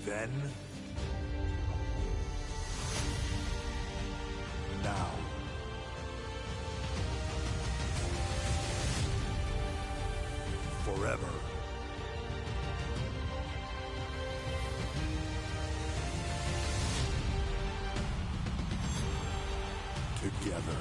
Then, now, forever. Together.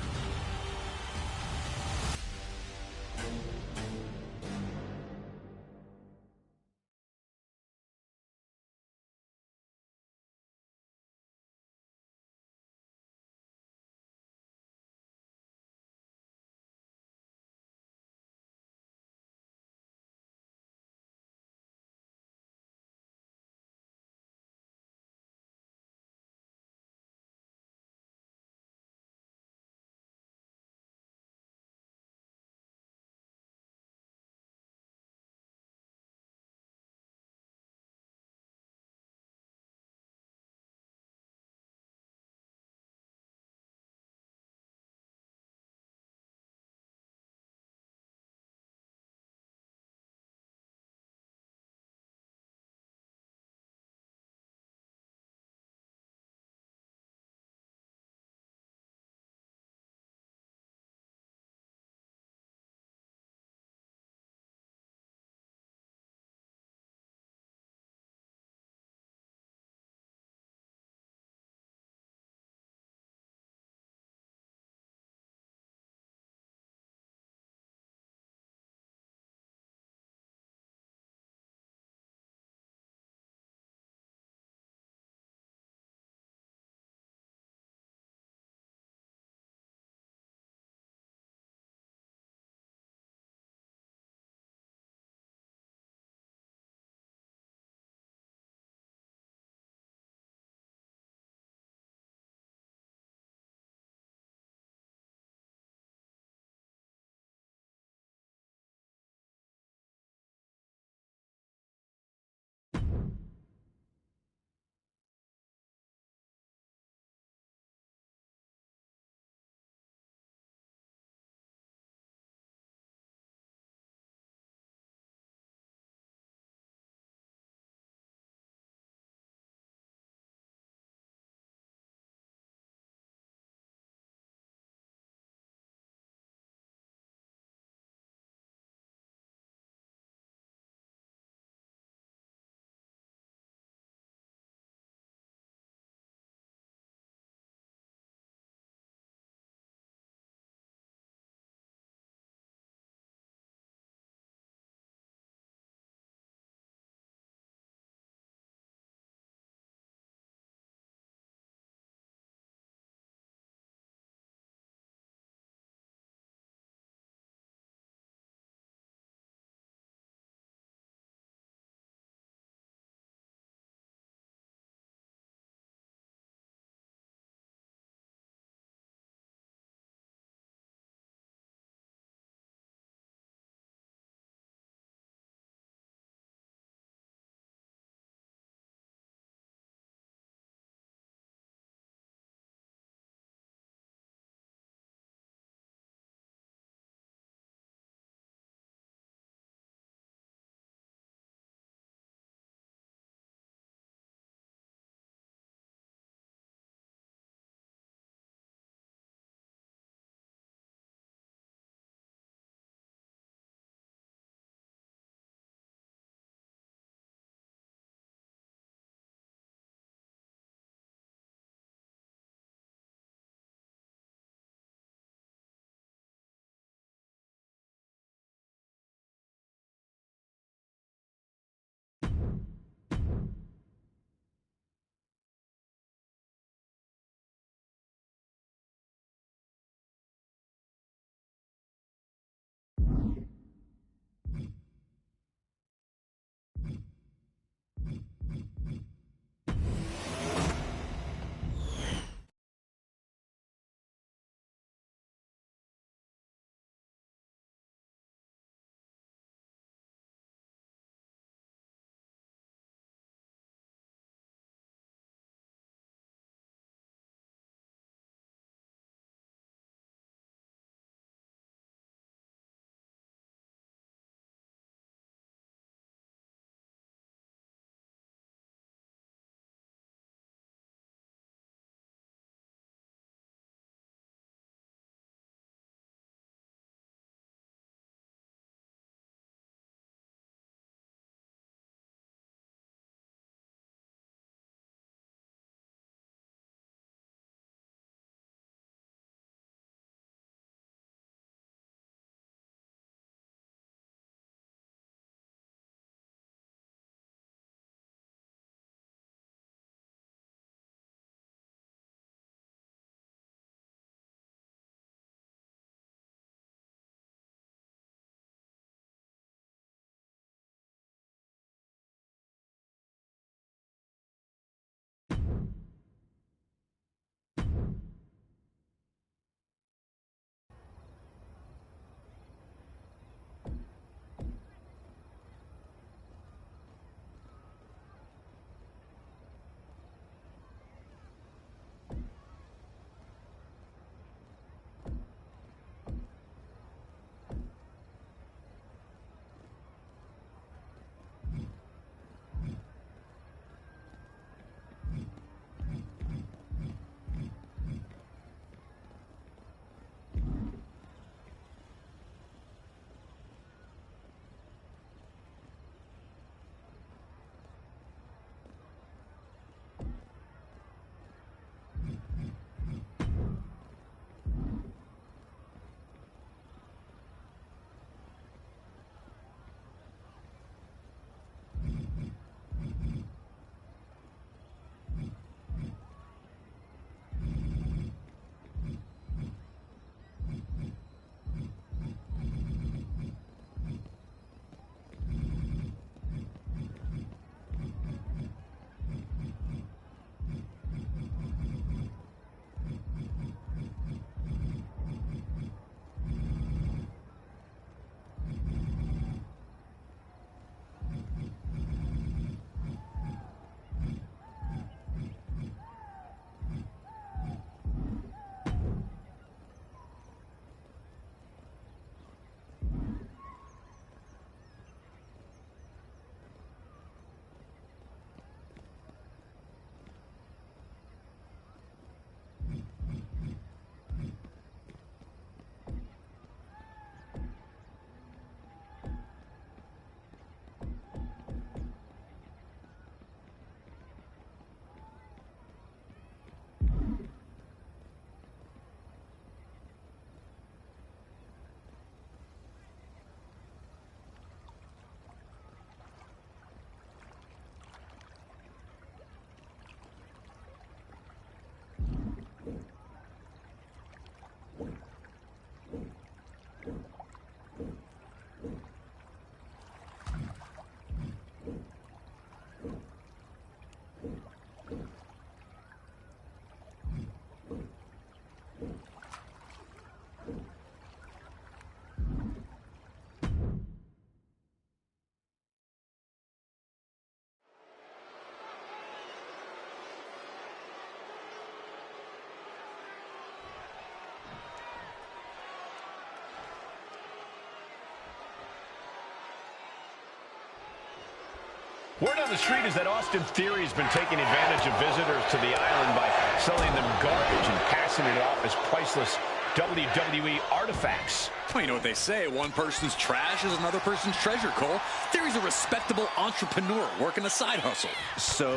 Word on the street is that Austin Theory has been taking advantage of visitors to the island by selling them garbage and passing it off as priceless WWE artifacts. Well, you know what they say, one person's trash is another person's treasure, Cole. Theory's a respectable entrepreneur working a side hustle. So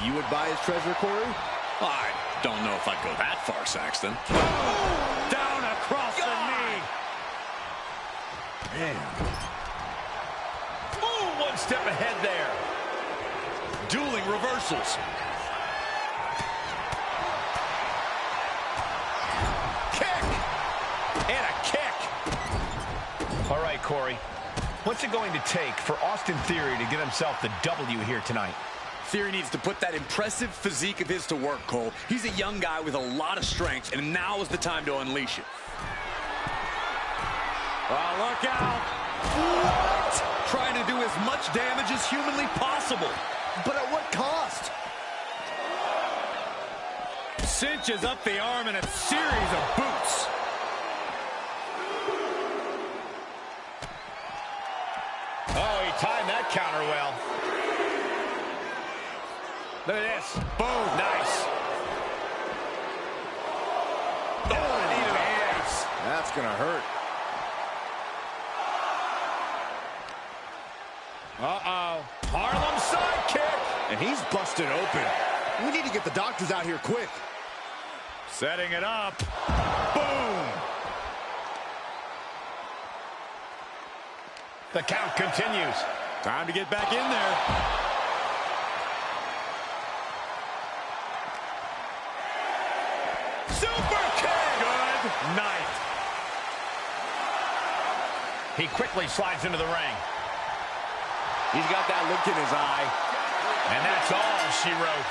you would buy his treasure, Corey? I don't know if I'd go that far, Saxton. Down across the knee. Man. Ooh, one step ahead there. Dueling reversals. Kick! And a kick. All right, Corey. What's it going to take for Austin Theory to get himself the W here tonight? Theory needs to put that impressive physique of his to work, Cole. He's a young guy with a lot of strength, and now is the time to unleash it. Oh, look out. What? Trying to do as much damage as humanly possible. But at what cost? Cinches up the arm in a series of boots. Oh, he timed that counter well. Look at this. Boom. Nice. Oh, knee to the face. That's going to hurt. Uh-oh. Harlem sidekick. And he's busted open. We need to get the doctors out here quick. Setting it up. Boom. The count continues. Time to get back in there. Super kick. Good night. He quickly slides into the ring. He's got that look in his eye. And that's all she wrote.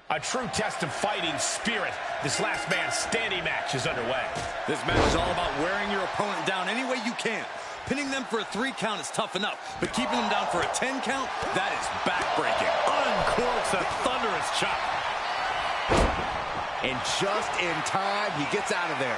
A true test of fighting spirit. This last man standing match is underway. This match is all about wearing your opponent down any way you can. Pinning them for a 3 count is tough enough, but keeping them down for a 10 count, that is backbreaking. Uncorks a thunderous chop. And just in time, he gets out of there.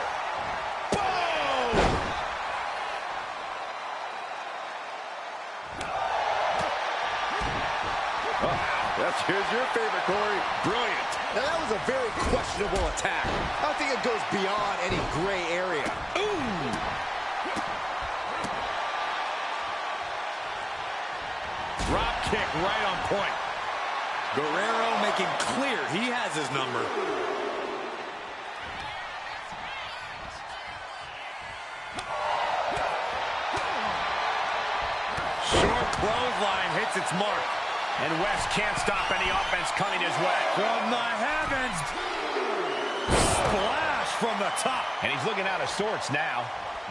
Here's your favorite, Corey. Brilliant. Now, that was a very questionable attack. I think it goes beyond any gray area. Ooh! Drop kick right on point. Guerrero making clear he has his number. Short clothesline hits its mark. And West can't stop any offense coming his way. From the heavens. Splash from the top. And he's looking out of sorts now.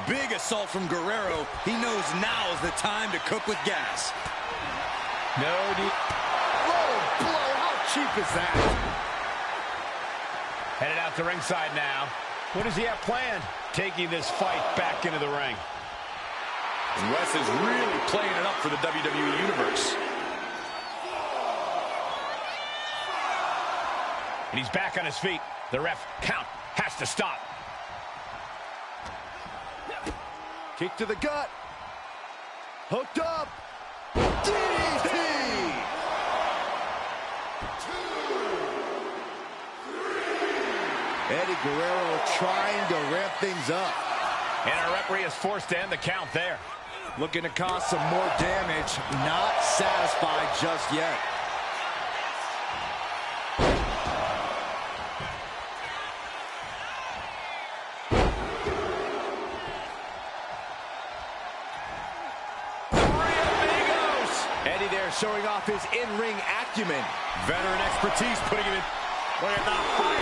Big assault from Guerrero. He knows now is the time to cook with gas. No deep. Low blow. How cheap is that? Headed out to ringside now. What does he have planned? Taking this fight back into the ring. And Wes is really playing it up for the WWE Universe. And he's back on his feet. The ref count has to stop. Kick to the gut. Hooked up. DDT. 2, 3. Eddie Guerrero trying to ramp things up. And our referee is forced to end the count there. Looking to cause some more damage. Not satisfied just yet. showing off his in-ring acumen. Veteran expertise putting him in. Look at that fight.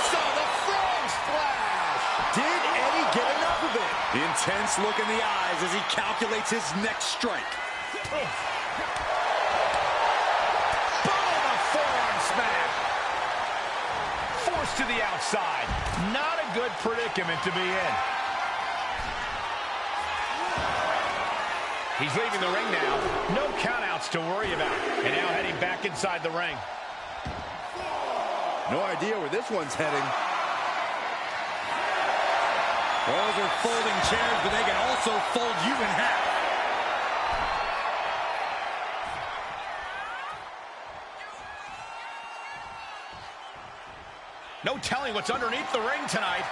Saw the frog splash. Did Eddie get enough of it? The intense look in the eyes as he calculates his next strike. Boom! A forearm smash. Forced to the outside. Not a good predicament to be in. He's leaving the ring now. No countouts to worry about. And now heading back inside the ring. No idea where this one's heading. Those are folding chairs, but they can also fold you in half. No telling what's underneath the ring tonight.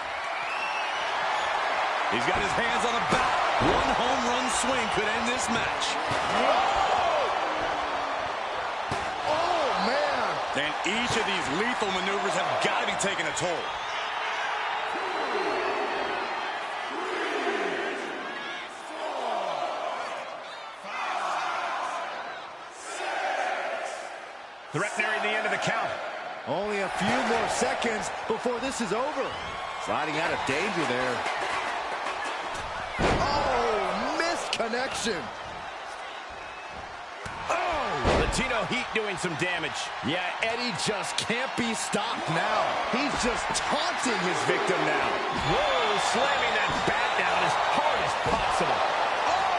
He's got his hands on the bat. One home run swing could end this match. Oh, man. And each of these lethal maneuvers have got to be taking a toll. Threat nearing the end of the count. Only a few more seconds before this is over. Sliding out of danger there. Oh, missed connection. Oh, Latino Heat doing some damage. Yeah, Eddie just can't be stopped now. He's just taunting his victim now. Whoa, slamming that bat down as hard as possible.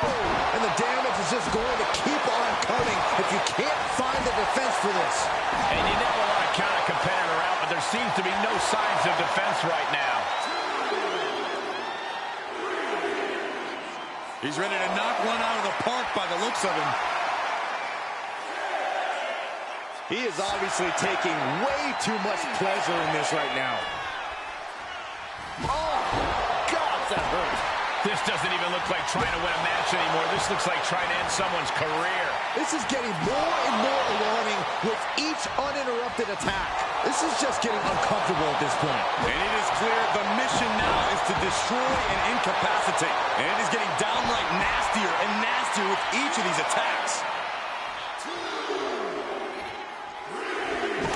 Oh, and the damage is just going to keep on coming if you can't find the defense for this. And you never want to count a competitor out, but there seems to be no signs of defense right now. He's ready to knock one out of the park by the looks of him. He is obviously taking way too much pleasure in this right now. Oh, God, that hurt. This doesn't even look like trying to win a match anymore. This looks like trying to end someone's career. This is getting more and more alarming with each uninterrupted attack. This is just getting uncomfortable at this point. And it is clear the mission now is to destroy and incapacitate. And it is getting downright nastier and nastier with each of these attacks.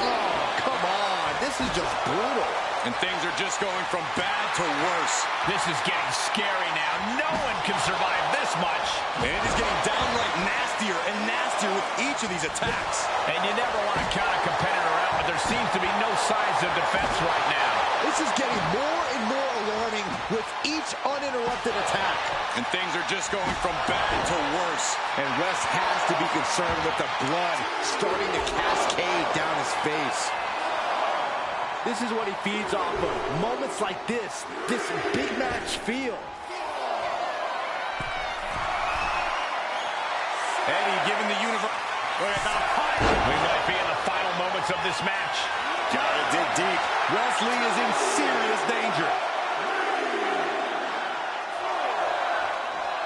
Oh, come on. This is just brutal. And things are just going from bad to worse. This is getting scary now. No one can survive this much. And it is getting downright nastier and nastier with each of these attacks. And you never want to count a competitor out, but there seems to be no signs of defense right now. This is getting more and more alarming with each uninterrupted attack. And things are just going from bad to worse. And Wes has to be concerned with the blood starting to cascade down his face. This is what he feeds off of. Moments like this big match feel. Eddie giving the universe. Look at that fight. We might be in the final moments of this match. Gotta dig deep. Wesley is in serious danger.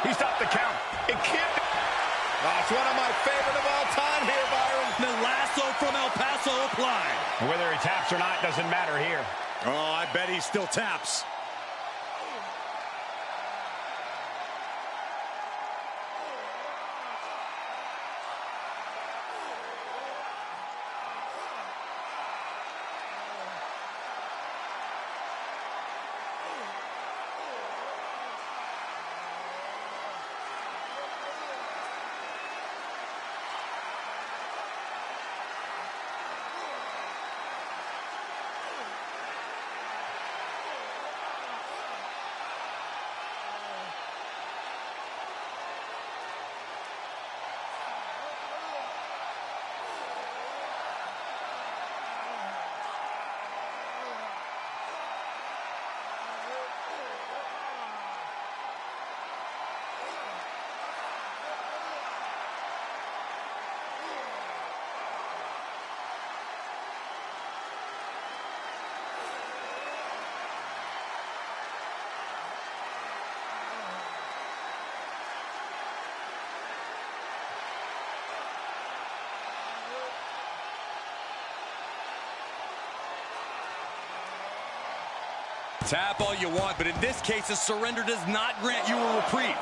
He stopped the count. It can't be. Oh, it's one of my favorite of all time here, Byron. The lasso from El Paso applied. Whether he taps or not doesn't matter here. Oh, I bet he still taps. Tap all you want, but in this case, a surrender does not grant you a reprieve.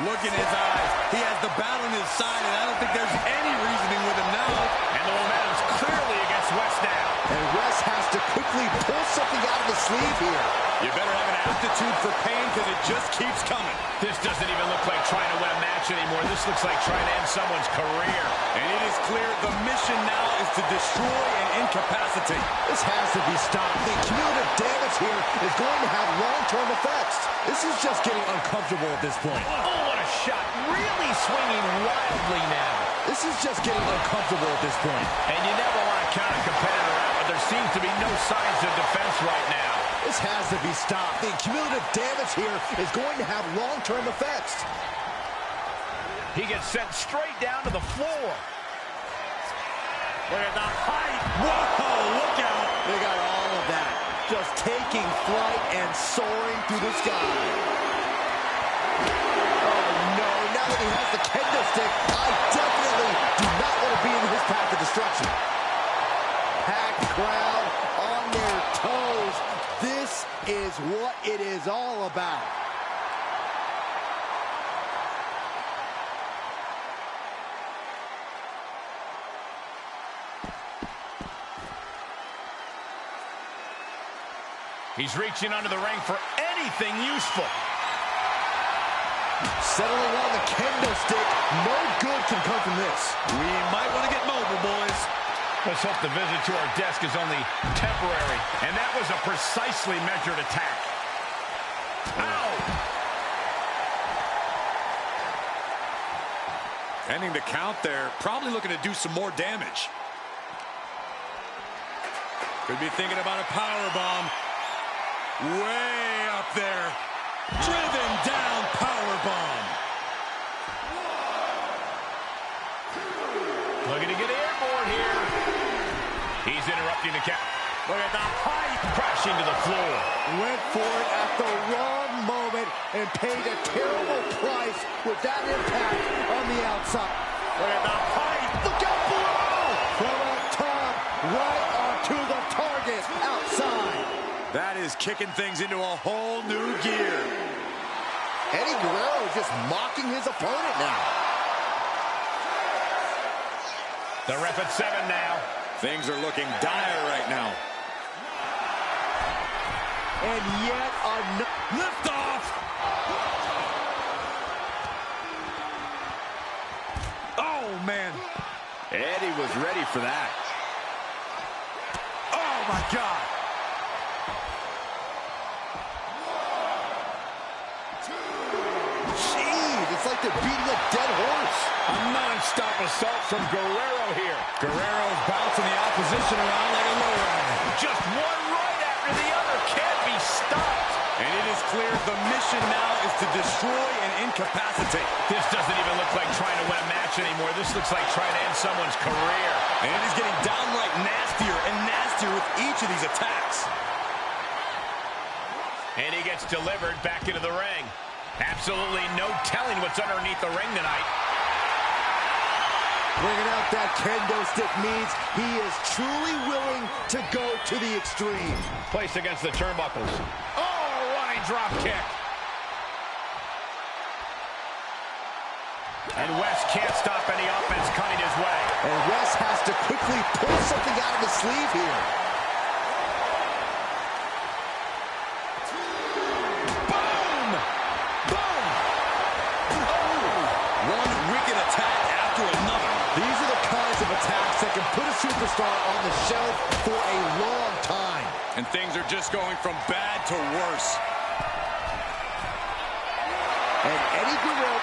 Look in his eyes. He has the battle on his side, and I don't think there's any reasoning with him now. And the momentum's clearly against West now. And West has to quickly pull something out of the sleeve here. You better have an aptitude for pain because it just keeps coming. This doesn't even look like trying to win a match anymore. This looks like trying to end someone's career. And it is clear the mission now is to destroy and incapacitate. This has to be stopped. The cumulative damage here is going to have long-term effects. This is just getting uncomfortable at this point. Oh, what a shot. Really swinging wildly now. This is just getting uncomfortable at this point. And you never want to count a competitor out, but there seems to be no signs of defense right now. This has to be stopped. The cumulative damage here is going to have long-term effects. He gets sent straight down to the floor. Look at the height. Whoa, look out. They got all of that. Just taking flight and soaring through the sky. Oh, no. Now that he has the kendo stick, I definitely do not want to be in his path of destruction. Packed crowd on their toes. This is what it is all about. He's reaching under the ring for anything useful. Settling on the kendo stick. No good can come from this. We might want to get mobile, boys. Let's hope the visit to our desk is only temporary. And that was a precisely measured attack. Ow! Ending the count there. Probably looking to do some more damage. Could be thinking about a powerbomb. Way up there. Driven down powerbomb. Looking to get airborne here. He's interrupting the count. Look at the height. Crashing to the floor. Went for it at the wrong moment and paid a terrible price with that impact on the outside. Look at the height. Look out below! From up top, right onto the target outside. That is kicking things into a whole new gear. Eddie Guerrero is just mocking his opponent now. The ref at 7 now. Things are looking dire right now. And yet another Lift off. Oh, man. Eddie was ready for that. Oh, my God. It's like they're beating a dead horse. A non-stop assault from Guerrero here. Guerrero's bouncing the opposition around like a lowrider. Just one right after the other. Can't be stopped. And it is clear the mission now is to destroy and incapacitate. This doesn't even look like trying to win a match anymore. This looks like trying to end someone's career. And it is getting downright nastier and nastier with each of these attacks. And he gets delivered back into the ring. Absolutely no telling what's underneath the ring tonight. Bringing out that kendo stick means he is truly willing to go to the extreme. Placed against the turnbuckles. Oh, running drop kick. And West can't stop any offense coming his way. And West has to quickly pull something out of his sleeve here. Attacks that can put a superstar on the shelf for a long time. And things are just going from bad to worse. And Eddie Guerrero.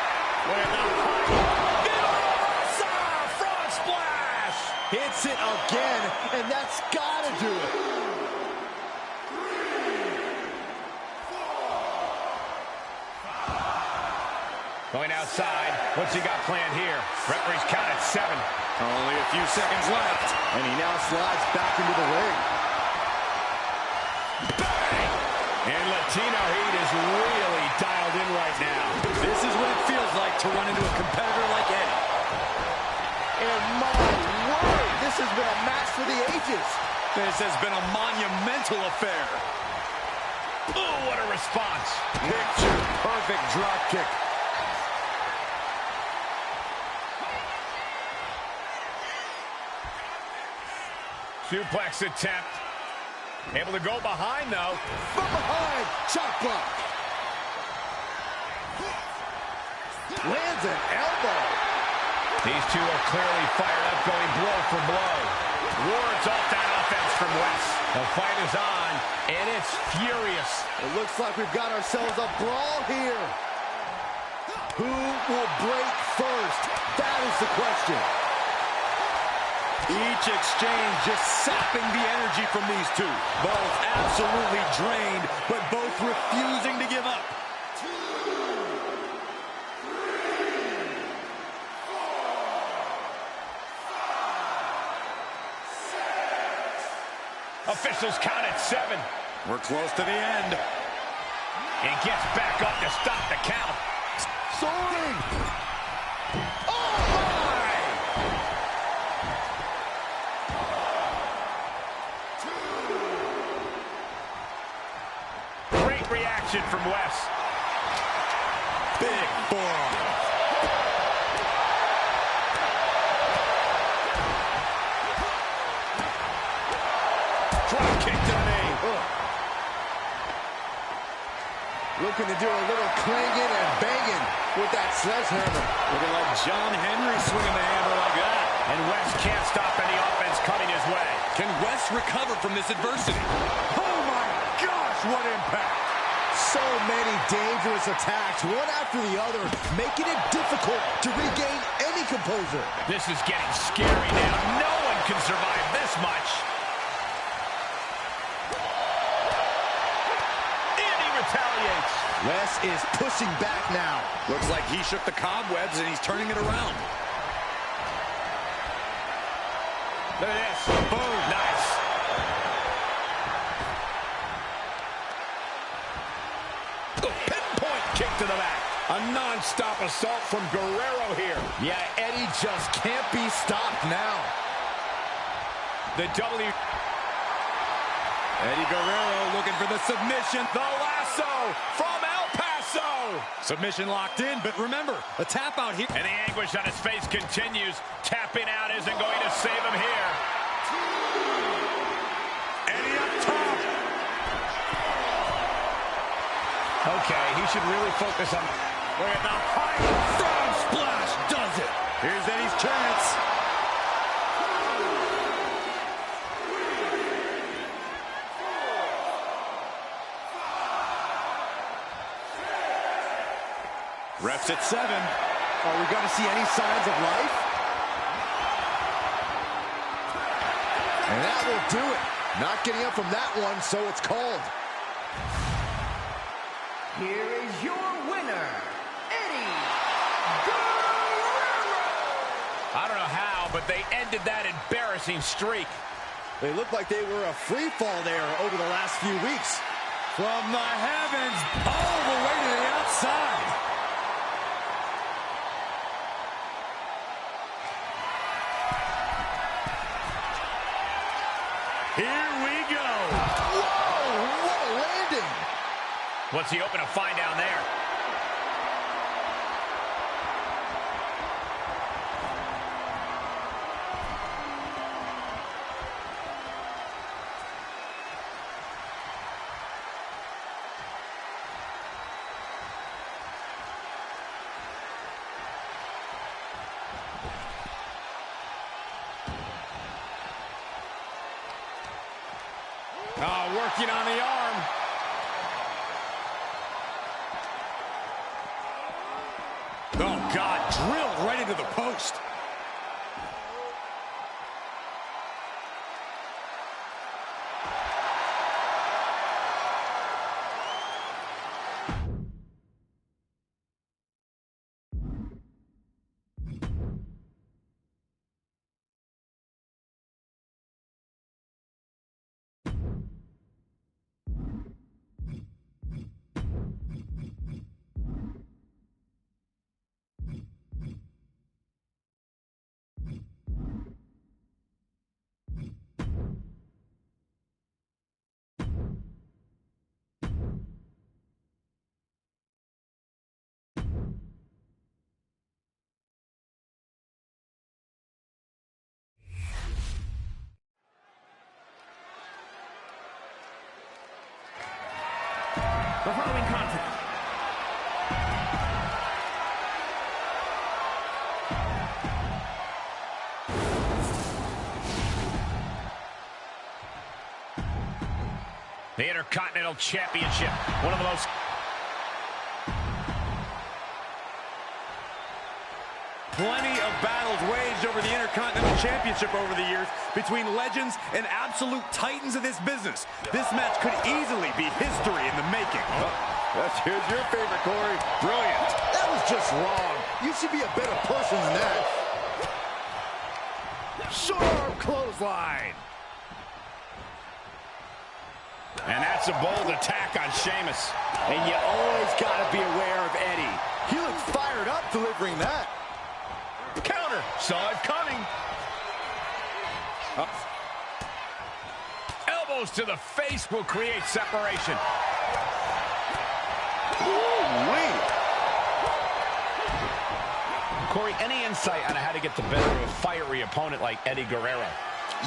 Frog splash! Hits it again, and that's got to do it. Going outside. What's he got planned here? Referee's count at 7. Only a few seconds left. And he now slides back into the ring. Bang! And Latino Heat is really dialed in right now. This is what it feels like to run into a competitor like Eddie. And my word, this has been a match for the ages. This has been a monumental affair. Oh, what a response. Picture perfect drop kick. Suplex attempt. Able to go behind, though. From behind, chop block. Lands an elbow. These two are clearly fired up, going blow for blow. Wards off that offense from Wes. The fight is on, and it's furious. It looks like we've got ourselves a brawl here. Who will break first? That is the question. Each exchange just sapping the energy from these two. Both absolutely drained, but both refusing to give up. Officials count at 7. We're close to the end. And gets back up to stop the count. Soaring! Oh, my! Great reaction from Wes. Big forearm. Drop kick to the knee. Looking to do a little clanging and banging with that sledgehammer. Looking like John Henry swinging the hammer like that. And Wes can't stop any offense coming his way. Can Wes recover from this adversity? Oh, my gosh, what impact. So many dangerous attacks, one after the other, making it difficult to regain any composure. This is getting scary now. No one can survive this much. And he retaliates. Wes is pushing back now. Looks like he shook the cobwebs and he's turning it around. Look at this. Boom. Nice. Pinpoint kick to the back. A non-stop assault from Guerrero here. Yeah, Eddie just can't be stopped now. The W. Eddie Guerrero looking for the submission. The lasso from El Paso. Submission locked in, but remember, a tap out here. And the anguish on his face continues. Tapping out isn't going to save him here. Eddie up top. Okay, he should really focus on... Look at the high frog splash does it. Here's Eddie's chance. Refs at 7. Are we going to see any signs of life? And that will do it. Not getting up from that one, so it's called. Here is your winner, Eddie Guerrero. I don't know how, but they ended that embarrassing streak. They looked like they were a free fall there over the last few weeks. From the heavens, all the way to the outside. Here we go. Whoa, what a landing. What's he hoping to find down there? Working on the arm. Oh, God, drilled right into the post. The Intercontinental Championship, one of the most... Plenty of battles waged over the Intercontinental Championship over the years between legends and absolute titans of this business. This match could easily be history in the making. Here's your favorite, Corey. Brilliant. That was just wrong. You should be a better person than that. Short arm clothesline. And that's a bold attack on Sheamus. And you always got to be aware of Eddie. He looked fired up delivering that. Counter. Saw it coming. Elbows to the face will create separation. Ooh-wee. Corey, any insight on how to get the better of a fiery opponent like Eddie Guerrero?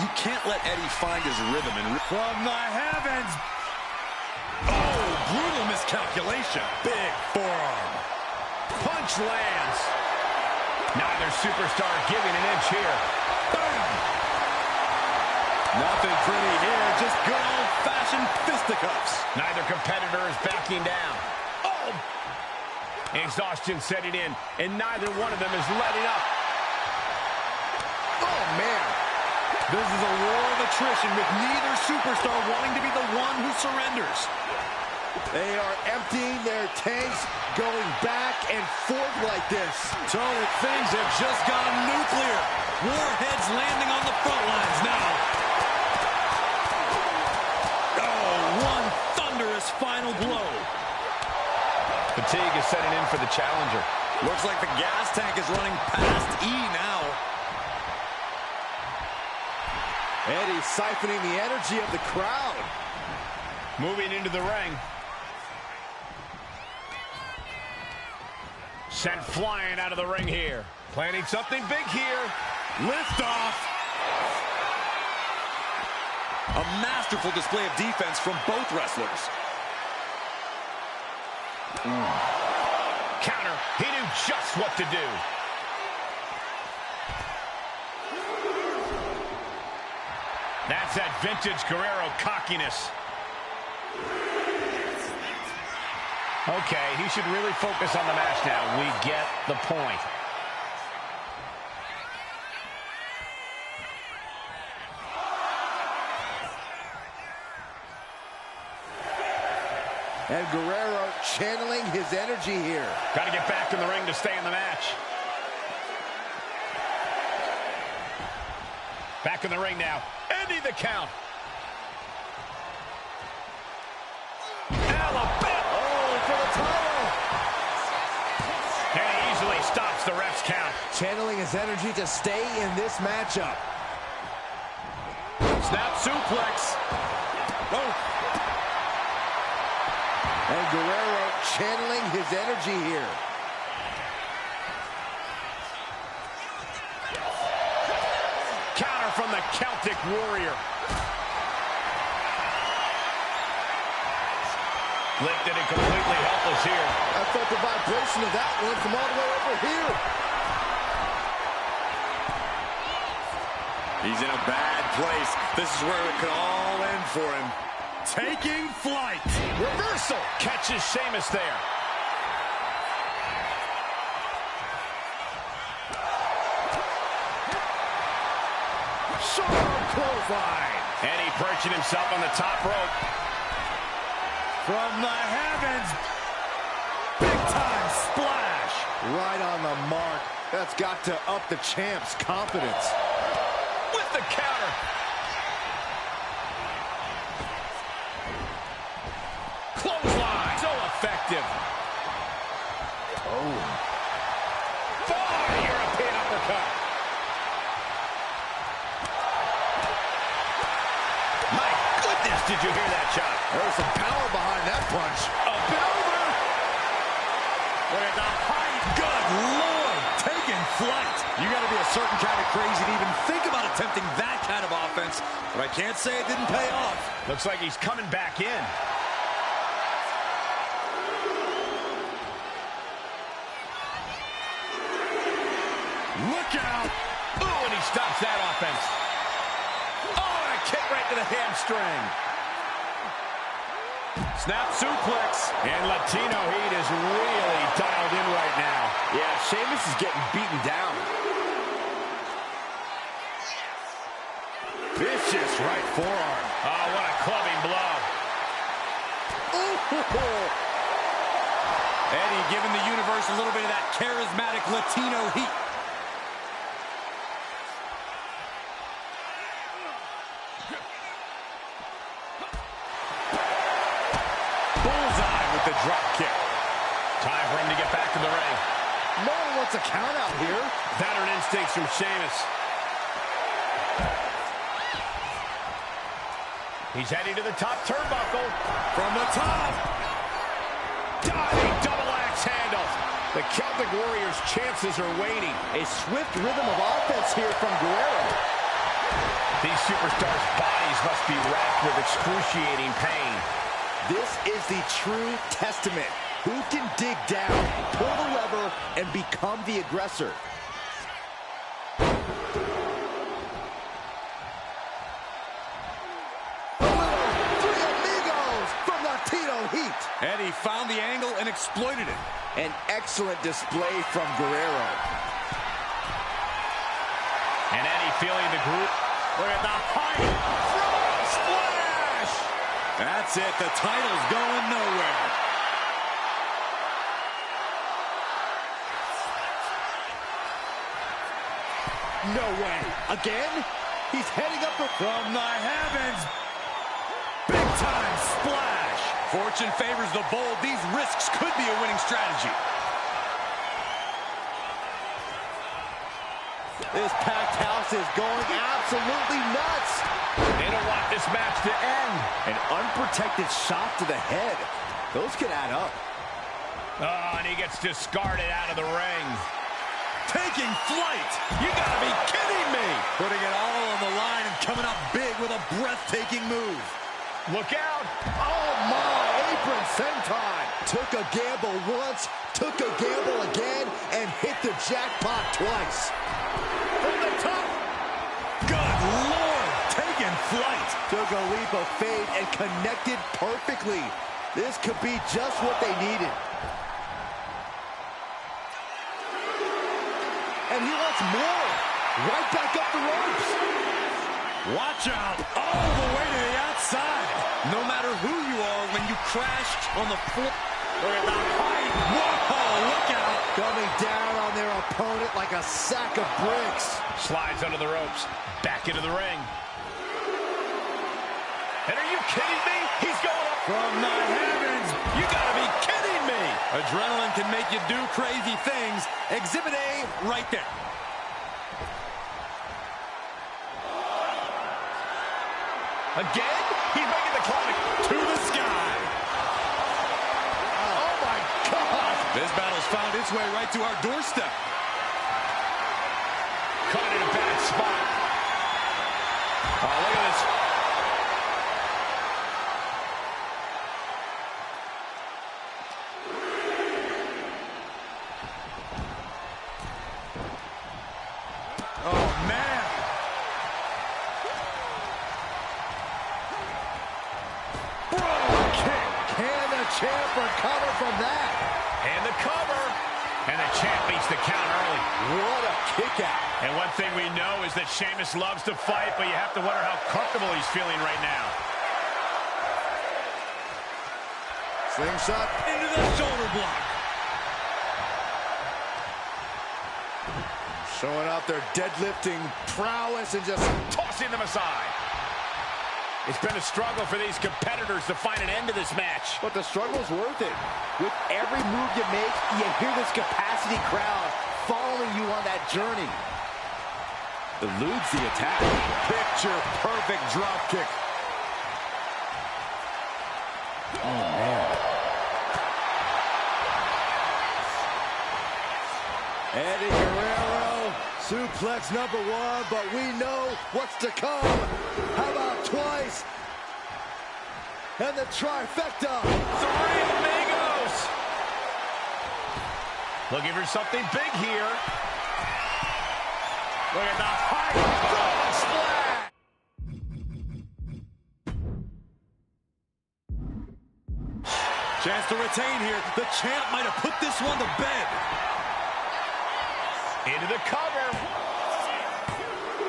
You can't let Eddie find his rhythm. From the heavens. Oh, brutal miscalculation. Big forearm. Punch lands. Neither superstar giving an inch here. Boom. Nothing pretty here, just good old-fashioned fisticuffs. Neither competitor is backing down. Oh! Exhaustion setting in, and neither one of them is letting up. Oh, man. This is a war of attrition with neither superstar wanting to be the one who surrenders. They are emptying their tanks, going back and forth like this. Tony, things have just gone nuclear. Warheads landing on the front lines now. Oh, one thunderous final blow. Fatigue is setting in for the challenger. Looks like the gas tank is running past E now. Eddie siphoning the energy of the crowd. Moving into the ring. Sent flying out of the ring here. Planning something big here. Lift off. A masterful display of defense from both wrestlers. Counter. He knew just what to do. That's that vintage Guerrero cockiness. Okay, he should really focus on the match now. We get the point. And Guerrero channeling his energy here. Got to get back in the ring to stay in the match. Back in the ring now. Ending the count. Alabama. Oh, for the title. And he easily stops the ref's count. Channeling his energy to stay in this matchup. Snap suplex. Oh. And Guerrero channeling his energy here. Counter from the Celtic Warrior. Lifted and completely helpless here. I felt the vibration of that one from all the way over here. He's in a bad place. This is where it could all end for him. Taking flight. Reversal. Catches Sheamus there. Short arm clothesline. And he perching himself on the top rope. From the heavens. Big time splash. Right on the mark. That's got to up the champ's confidence. With the counter. Clothesline. So effective. Oh. Far European uppercut. My goodness, did you hear that shot? There was some power behind that punch. Up and over. Look at the height. Good Lord. Taking flight. You got to be a certain kind of crazy to even think about attempting that kind of offense. But I can't say it didn't pay off. Looks like he's coming back in. Look out. Ooh, and he stops that offense. Oh, and a kick right to the hamstring. Snap suplex. And Latino Heat is really dialed in right now. Yeah, Sheamus is getting beaten down. Vicious right forearm. Oh, what a clubbing blow. Ooh. Eddie giving the universe a little bit of that charismatic Latino heat. Bullseye with the drop kick. Time for him to get back to the ring. No one wants a count out here. Veteran instincts from Sheamus. He's heading to the top turnbuckle. From the top. Diving double axe handle. The Celtic Warriors' chances are waning. A swift rhythm of offense here from Guerrero. These superstars' bodies must be racked with excruciating pain. This is the true testament. Who can dig down, pull the lever, and become the aggressor? Heat. Eddie found the angle and exploited it. An excellent display from Guerrero. And Eddie feeling the group. Look at the height. Frog splash. That's it. The title's going nowhere. No way. Again? He's heading up from the heavens. Big time splash. Fortune favors the bold. These risks could be a winning strategy. This packed house is going absolutely nuts. They don't want this match to end. An unprotected shot to the head. Those could add up. Oh, and he gets discarded out of the ring. Taking flight. You gotta be kidding me. Putting it all on the line and coming up big with a breathtaking move. Look out. Oh, my. Apron senton. Took a gamble once, took a gamble again, and hit the jackpot twice. From the top. Good Lord. Taking flight. Took a leap of faith and connected perfectly. This could be just what they needed. And he wants more. Right back up the ropes. Watch out. All the way to the outside. No matter who you are, when you crash on the floor. Look at the height. Whoa, look out. Coming down on their opponent like a sack of bricks. Slides under the ropes. Back into the ring. And are you kidding me? He's going up. From the heavens. You gotta be kidding me. Adrenaline can make you do crazy things. Exhibit A right there. Again? He's making the climb to the sky. Oh, my God. This battle's found its way right to our doorstep. Caught in a bad spot. Oh, look at this. Oh, man. Champ recover from that. And the cover. And the champ beats the count early. What a kick out. And one thing we know is that Sheamus loves to fight, but you have to wonder how comfortable he's feeling right now. Slingshot into the shoulder block. Showing off their deadlifting prowess and just tossing them aside. It's been a struggle for these competitors to find an end to this match. But the struggle's worth it. With every move you make, you hear this capacity crowd following you on that journey. Eludes the attack. Picture perfect drop kick. Oh, man. Eddie Guerrero, suplex number one, but we know what's to come. How about twice? And the trifecta. 3 amigos. Looking for something big here. Look at the height. Frog splash. to retain here. The champ might have put this one to bed. Into the cover.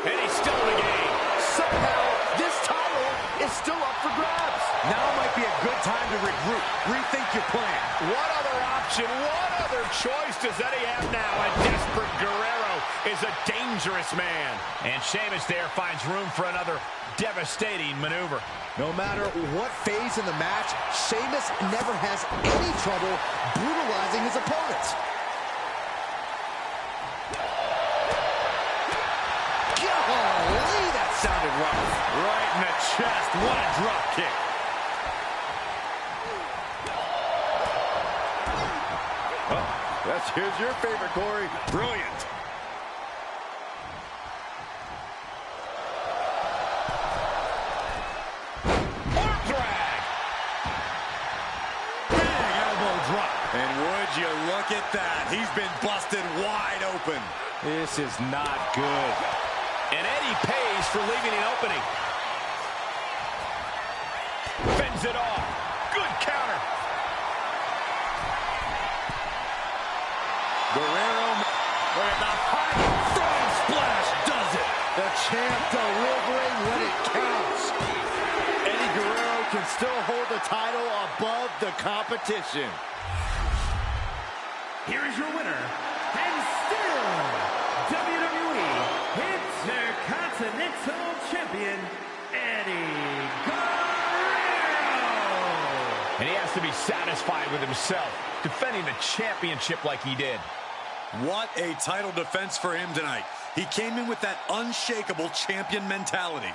And he's still in the game. Somehow, this title is still up for grabs. Now might be a good time to regroup. Rethink your plan. What other option, what other choice does Eddie have now? A desperate Guerrero is a dangerous man. And Sheamus there finds room for another devastating maneuver. No matter what phase in the match, Sheamus never has any trouble brutalizing his opponents. Golly, that sounded rough. Right in the chest. What a drop kick. Here's your favorite, Corey. Brilliant. Arm drag. Big elbow drop. And would you look at that? He's been busted wide open. This is not good. And Eddie pays for leaving an opening. Fends it off. Good counter. Guerrero, look at the high frog splash does it. The champ delivering when it counts. Eddie Guerrero can still hold the title above the competition. Here is your winner, and still WWE Intercontinental Champion, Eddie Guerrero. And he has to be satisfied with himself, defending the championship like he did. What a title defense for him tonight. He came in with that unshakable champion mentality.